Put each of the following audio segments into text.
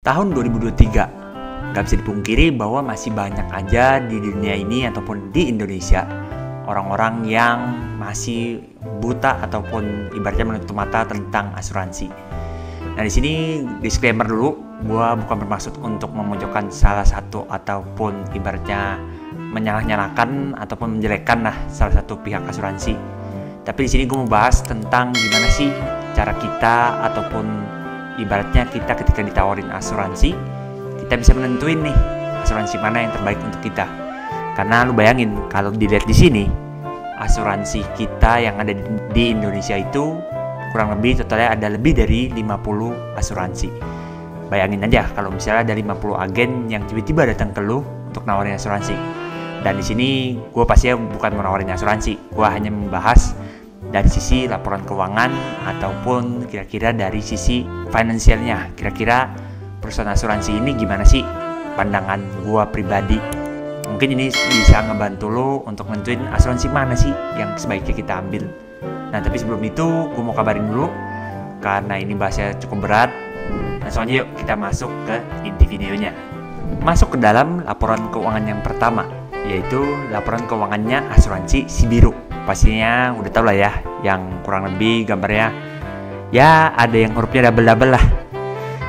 tahun 2023. Gak bisa dipungkiri bahwa masih banyak aja di dunia ini ataupun di Indonesia orang-orang yang masih buta ataupun ibaratnya menutup mata tentang asuransi. Nah, di sini disclaimer dulu, gua bukan bermaksud untuk memojokkan salah satu ataupun ibaratnya menyalah-nyalahkan ataupun menjelekkan salah satu pihak asuransi. Tapi di sini gue mau bahas tentang gimana sih cara kita ataupun ibaratnya kita ketika ditawarin asuransi, kita bisa menentuin nih asuransi mana yang terbaik untuk kita. Karena lu bayangin kalau dilihat di sini, asuransi kita yang ada di Indonesia itu kurang lebih totalnya ada lebih dari 50 asuransi. Bayangin aja kalau misalnya ada 50 agen yang tiba-tiba datang ke lu untuk nawarin asuransi. Dan di sini gue pastinya bukan menawarin asuransi, gue hanya membahas dari sisi laporan keuangan ataupun kira-kira dari sisi finansialnya. Kira-kira perusahaan asuransi ini gimana sih pandangan gue pribadi. Mungkin ini bisa ngebantu lo untuk nentuin asuransi mana sih yang sebaiknya kita ambil. Nah, tapi sebelum itu gue mau kabarin dulu karena ini bahasnya cukup berat. Langsung aja yuk kita masuk ke inti videonya. Masuk ke dalam laporan keuangan yang pertama, yaitu laporan keuangannya asuransi Sibiru. Pastinya udah tau lah ya, yang kurang lebih gambarnya ya ada yang hurufnya double-double lah.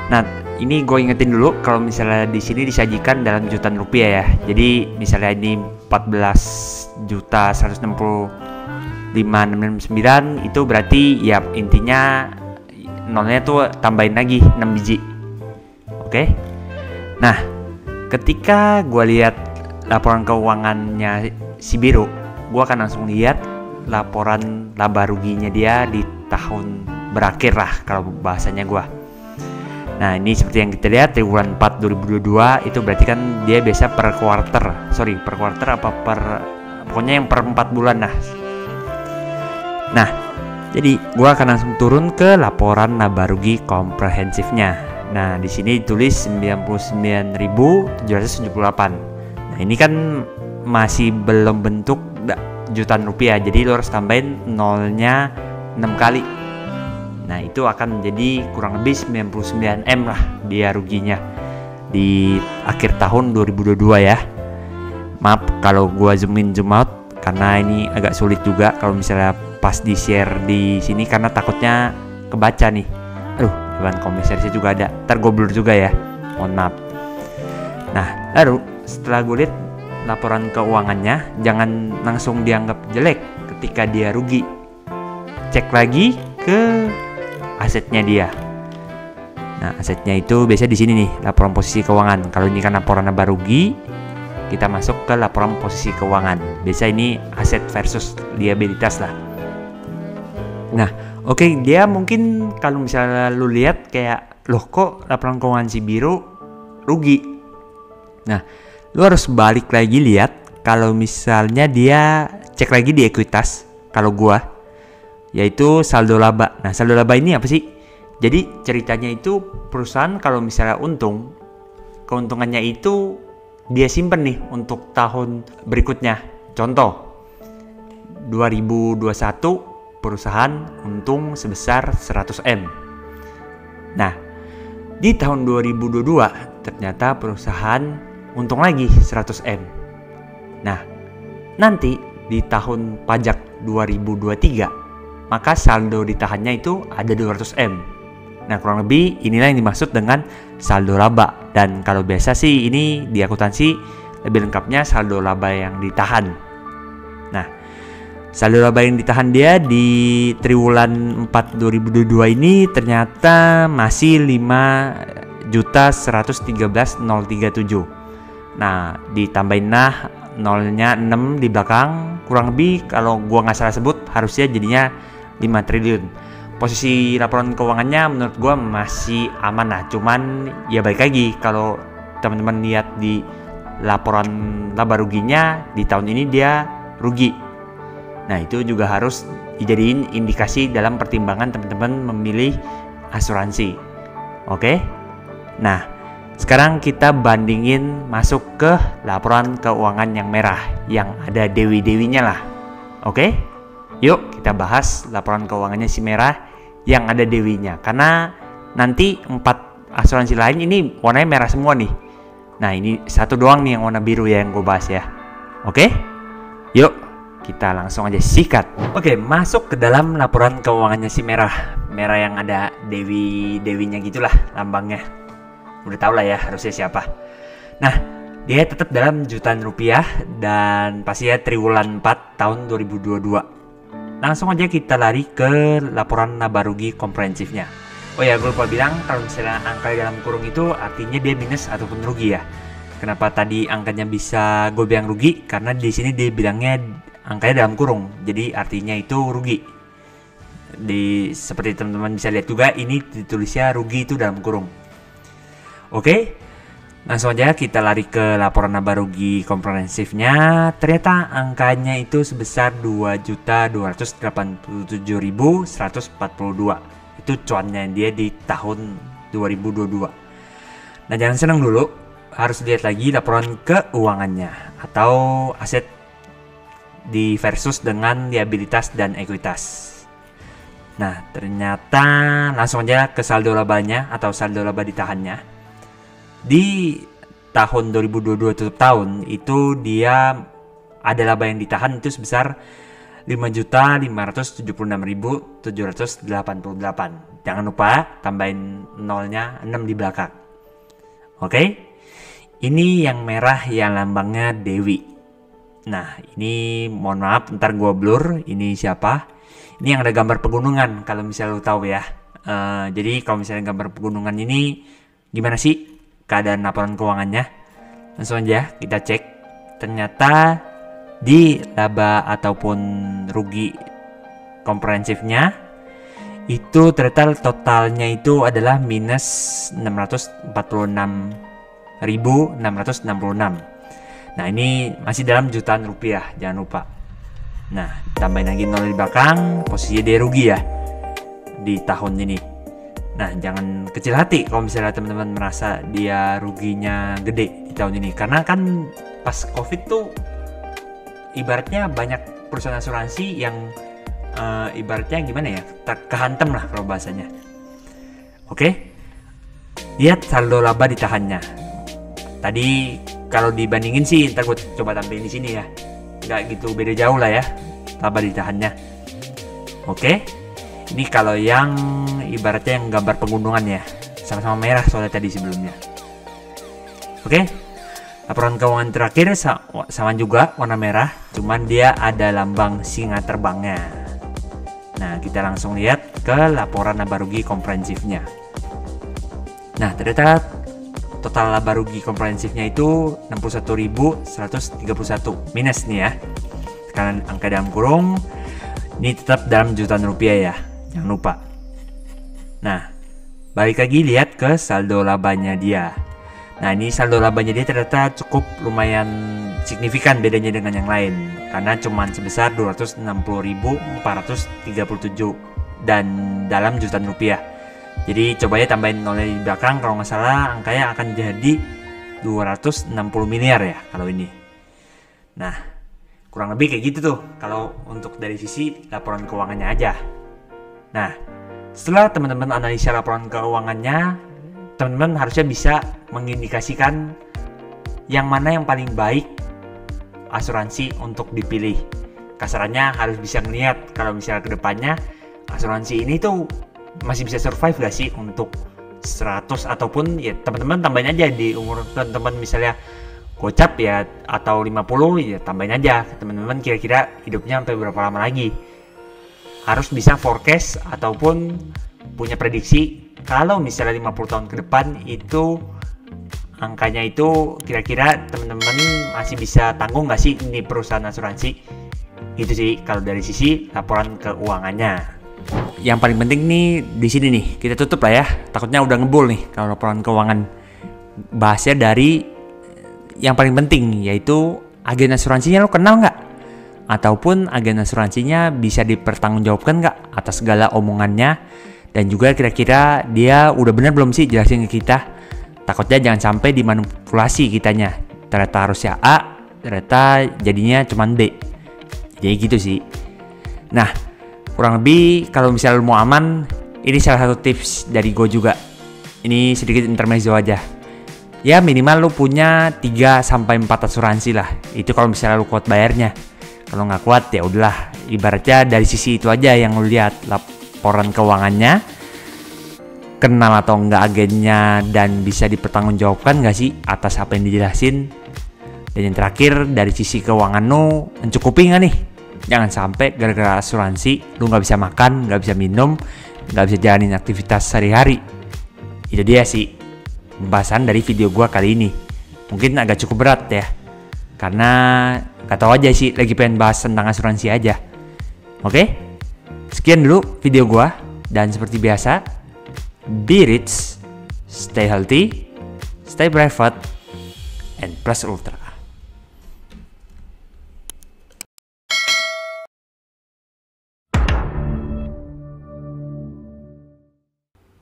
Nah, ini gue ingetin dulu kalau misalnya di sini disajikan dalam jutaan rupiah ya. Jadi misalnya ini 14.165.669 itu berarti ya intinya nolnya tuh tambahin lagi 6 biji. Oke. Nah, ketika gue lihat laporan keuangannya Sibiru, gue akan langsung lihat laporan laba ruginya dia di tahun berakhir lah kalau bahasanya gue. Nah, ini seperti yang kita lihat di bulan 4 2022 itu berarti kan dia biasa per kuarter apa pokoknya yang per 4 bulan lah. Nah, jadi gue akan langsung turun ke laporan laba rugi komprehensifnya. Nah, di sini ditulis 99.778. Nah, ini kan masih belum bentuk jutaan rupiah, jadi lo harus tambahin nolnya 6 kali. Nah, itu akan menjadi kurang lebih 99M lah dia ruginya di akhir tahun 2022 ya. Maaf kalau gua zoom in zoom out karena ini agak sulit juga kalau misalnya pas di share di sini karena takutnya kebaca nih. Aduh, dewan komisarisnya juga ada. Ntar gue blur juga ya. Mohon maaf. Nah, lalu setelah gue lihat laporan keuangannya, jangan langsung dianggap jelek ketika dia rugi. Cek lagi ke asetnya dia. Nah, asetnya itu biasanya di sini nih, laporan posisi keuangan. Kalau ini kan laporan laba rugi, kita masuk ke laporan posisi keuangan. Biasa ini aset versus liabilitas lah. Nah, oke, dia mungkin kalau misalnya lu lihat kayak, loh kok laporan keuangan Sibiru rugi. Nah, lu harus balik lagi lihat kalau misalnya dia cek lagi di ekuitas kalau gua, yaitu saldo laba. Nah, saldo laba ini apa sih? Jadi ceritanya itu perusahaan kalau misalnya untung, keuntungannya itu dia simpen nih untuk tahun berikutnya. Contoh 2021 perusahaan untung sebesar 100M. Nah, di tahun 2022 ternyata perusahaan untung lagi 100M. Nah, nanti di tahun pajak 2023 maka saldo ditahannya itu ada 200M. Nah, kurang lebih inilah yang dimaksud dengan saldo laba. Dan kalau biasa sih ini di akuntansi lebih lengkapnya saldo laba yang ditahan. Nah, saldo laba yang ditahan dia di triwulan 4 2022 ini ternyata masih 5.113.037. Nah, ditambahin nolnya 6 di belakang, kurang lebih kalau gua nggak salah sebut harusnya jadinya 5 triliun. Posisi laporan keuangannya menurut gua masih aman lah. Cuman ya balik lagi kalau teman-teman lihat di laporan laba ruginya di tahun ini dia rugi. Nah, itu juga harus dijadiin indikasi dalam pertimbangan teman-teman memilih asuransi. Oke? Nah, sekarang kita bandingin masuk ke laporan keuangan yang merah, yang ada dewi-dewinya lah. Oke? Yuk kita bahas laporan keuangannya si merah yang ada dewinya. Karena nanti 4 asuransi lain ini warnanya merah semua nih. Nah, ini satu doang nih yang warna biru ya yang gue bahas ya. Oke? Yuk, kita langsung aja sikat. Oke, masuk ke dalam laporan keuangannya si merah. Merah yang ada dewinya gitulah lambangnya. Udah tau lah ya harusnya siapa. Nah, dia tetap dalam jutaan rupiah dan pastinya triwulan 4 tahun 2022. Langsung aja kita lari ke laporan laba rugi komprehensifnya. Oh ya, gue lupa bilang kalau misalnya angka dalam kurung itu artinya dia minus ataupun rugi ya. Kenapa tadi angkanya bisa gue bilang rugi? Karena di sini dia bilangnya angkanya dalam kurung, jadi artinya itu rugi. Seperti teman-teman bisa lihat juga, ini ditulisnya rugi itu dalam kurung. Oke, langsung aja kita lari ke laporan laba rugi komprehensifnya. Ternyata angkanya itu sebesar 2.287.142. Itu cuannya dia di tahun 2022. Nah, jangan senang dulu, harus lihat lagi laporan keuangannya atau aset di versus dengan liabilitas dan ekuitas. Nah, ternyata langsung aja ke saldo labanya atau saldo laba ditahannya. Di tahun 2022 tutup tahun itu dia ada laba yang ditahan itu sebesar 5.576.788. Jangan lupa tambahin nolnya 6 di belakang. Oke? Ini yang merah yang lambangnya Dewi. Nah, ini mohon maaf ntar gua blur. Ini siapa? Ini yang ada gambar pegunungan kalau misalnya lu tahu ya. Jadi kalau misalnya gambar pegunungan ini gimana sih keadaan laporan keuangannya? Langsung aja kita cek. Ternyata di laba ataupun rugi komprehensifnya itu ternyata totalnya itu adalah minus 646.666. Nah, ini masih dalam jutaan rupiah, jangan lupa. Nah, tambahin lagi nol di belakang, posisinya dia rugi ya di tahun ini. Nah, jangan kecil hati kalau misalnya teman-teman merasa dia ruginya gede di tahun ini, karena kan pas COVID tuh ibaratnya banyak perusahaan asuransi yang ibaratnya gimana ya, kehantem lah kalau bahasanya. Oke, lihat saldo laba ditahannya. Tadi kalau dibandingin sih, ntar gue coba tampilin di sini ya, nggak gitu beda jauh lah ya laba ditahannya. Oke, ini kalau yang ibaratnya yang gambar pegunungan ya, sama-sama merah soalnya tadi sebelumnya. Oke, laporan keuangan terakhir sama juga warna merah, cuman dia ada lambang singa terbangnya. Nah, kita langsung lihat ke laporan laba rugi komprehensifnya. Nah, ternyata total laba rugi komprehensifnya itu 61.131 minus nih ya. Karena angka dalam kurung ini tetap dalam jutaan rupiah ya, jangan lupa. Nah, balik lagi lihat ke saldo labanya dia. Nah, ini saldo labanya dia ternyata cukup lumayan signifikan bedanya dengan yang lain, karena cuman sebesar 260.437 dan dalam jutaan rupiah. Jadi coba ya tambahin nolnya di belakang, kalau nggak salah angkanya akan jadi 260 miliar ya kalau ini. Nah, kurang lebih kayak gitu tuh kalau untuk dari sisi laporan keuangannya aja. Nah, setelah teman-teman analisa laporan keuangannya, teman-teman harusnya bisa mengindikasikan yang mana yang paling baik asuransi untuk dipilih. Kasarannya harus bisa ngeliat kalau misalnya kedepannya asuransi ini tuh masih bisa survive gak sih untuk 100, ataupun ya teman-teman tambahin aja di umur teman-teman misalnya gocap ya atau 50 ya tambahin aja teman-teman kira-kira hidupnya sampai berapa lama lagi. Harus bisa forecast ataupun punya prediksi kalau misalnya 50 tahun ke depan itu angkanya itu kira-kira teman-teman masih bisa tanggung gak sih ini perusahaan asuransi. Gitu sih kalau dari sisi laporan keuangannya. Yang paling penting nih di sini nih kita tutup lah ya, takutnya udah ngebul nih kalau laporan keuangan. Bahasnya dari yang paling penting, yaitu agen asuransinya lo kenal nggak? Ataupun agen asuransinya bisa dipertanggungjawabkan nggak atas segala omongannya, dan juga kira-kira dia udah bener belum sih jelasin ke kita. Takutnya jangan sampai dimanipulasi kitanya, ternyata harusnya A, ternyata jadinya cuman B. Jadi gitu sih. Nah, kurang lebih kalau misalnya mau aman, ini salah satu tips dari gue juga. ini sedikit intermezzo aja. Ya minimal lu punya 3-4 asuransi lah. Itu kalau misalnya lu kuat bayarnya. Kalau nggak kuat ya udahlah. Ibaratnya dari sisi itu aja yang lu lihat, laporan keuangannya, kenal atau enggak agennya, dan bisa dipertanggungjawabkan nggak sih atas apa yang dijelasin. Dan yang terakhir, dari sisi keuangan lu mencukupi nggak nih? Jangan sampai gara-gara asuransi lu nggak bisa makan, nggak bisa minum, nggak bisa jalanin aktivitas sehari-hari. Itu dia sih pembahasan dari video gua kali ini. Mungkin agak cukup berat ya, karena gak tau aja sih, lagi pengen bahas tentang asuransi aja. Oke, sekian dulu video gua, dan seperti biasa, be rich, stay healthy, stay private, and plus ultra.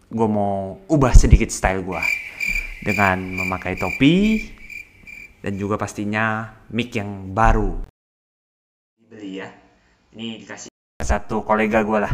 Gue mau ubah sedikit style gue dengan memakai topi dan juga pastinya mic yang baru dibeli ya. Ini dikasih satu kolega gue lah.